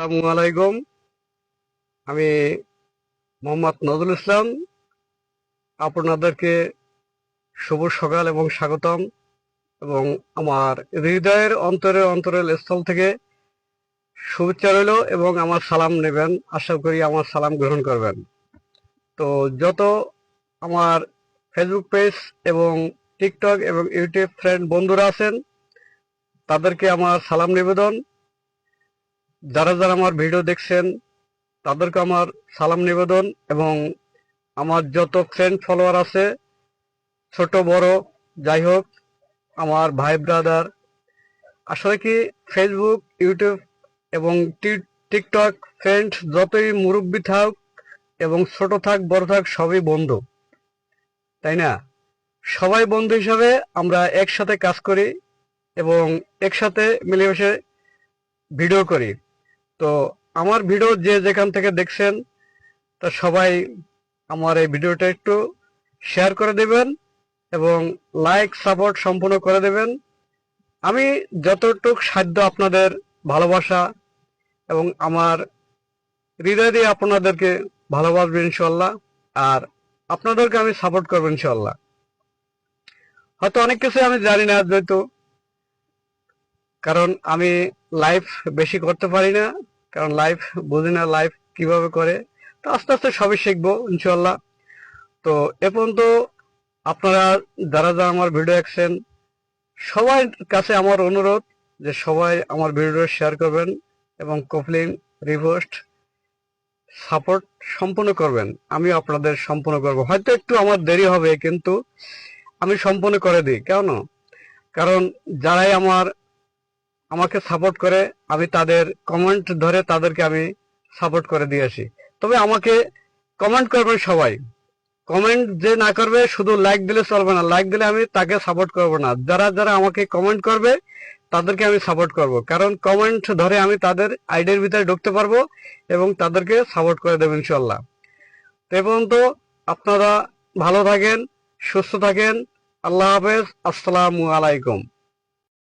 আসসালামু আলাইকুম। আমি মোহাম্মদ নজরুল ইসলাম। আপনাদেরকে শুভ সকাল এবং স্বাগতম, এবং আমার হৃদয়ের অন্তরের স্থল থেকে শুভেচ্ছা রইল এবং আমার সালাম নেবেন। আশা করি আমার সালাম গ্রহণ করবেন। তো যত আমার ফেসবুক পেজ এবং টিকটক এবং ইউটিউব ফ্রেন্ড বন্ধুরা আছেন, তাদেরকে আমার সালাম নিবেদন। যারা যারা আমার ভিডিও দেখছেন, তাদেরকে আমার সালাম নিবেদন। এবং আমার যত ফ্রেন্ড ফলোয়ার আছে, ছোট বড় যাই হোক, আমার ভাই ব্রাদার, আসলে কি ফেসবুক, ইউটিউব এবং টিকটক ফ্রেন্ড যতই মুরব্বী থাক এবং ছোট থাক বড় থাক, সবই বন্ধু, তাই না? সবাই বন্ধু হিসাবে আমরা একসাথে কাজ করি এবং একসাথে মিলেমিশে ভিডিও করি। তো আমার ভিডিও যে যেখান থেকে দেখছেন, তা সবাই আমার এই ভিডিওটা একটু শেয়ার করে দেবেন এবং লাইক সাপোর্ট সম্পূর্ণ করে দেবেন। আমি যতটুকু সাধ্য আপনাদের ভালোবাসা এবং আমার হৃদয় দিয়ে আপনাদেরকে ভালোবাসবো ইনশাল্লাহ, আর আপনাদেরকে আমি সাপোর্ট করবো ইনশাল্লাহ। হয়তো অনেক কিছু আমি জানি না, যেহেতু কারণ আমি লাইভ বেশি করতে পারি না, কারণ লাইভ বুঝি না লাইভ কিভাবে করে। তো আস্তে আস্তে সবই শিখবো ইনশাল্লাহ। তো এ পর্যন্ত আপনারা যারা যারা আমার ভিডিও দেখছেন, সবার কাছে আমার অনুরোধ যে সবাই আমার ভিডিও শেয়ার করবেন এবং কপলিং, রিপোস্ট, সাপোর্ট সম্পূর্ণ করবেন। আমি আপনাদের সম্পূর্ণ করব। হয়তো একটু আমার দেরি হবে, কিন্তু আমি সম্পূর্ণ করে দিই। কেন? কারণ যারাই আমাকে সাপোর্ট করে, আমি তাদের কমেন্ট ধরে তাদেরকে আমি সাপোর্ট করে দিয়ে আসি। তবে আমাকে কমেন্ট করবেন সবাই। কমেন্ট যে না করবে, শুধু লাইক দিলে চলবে না। লাইক দিলে আমি তাকে সাপোর্ট করব না। যারা যারা আমাকে কমেন্ট করবে, তাদেরকে আমি সাপোর্ট করব, কারণ কমেন্ট ধরে আমি তাদের আইডির ভিতরে ঢুকতে পারবো এবং তাদেরকে সাপোর্ট করে দেবো ইনশাল্লাহ। তো এ পর্যন্ত আপনারা ভালো থাকেন, সুস্থ থাকেন। আল্লাহ হাফেজ। আসসালামু আলাইকুম।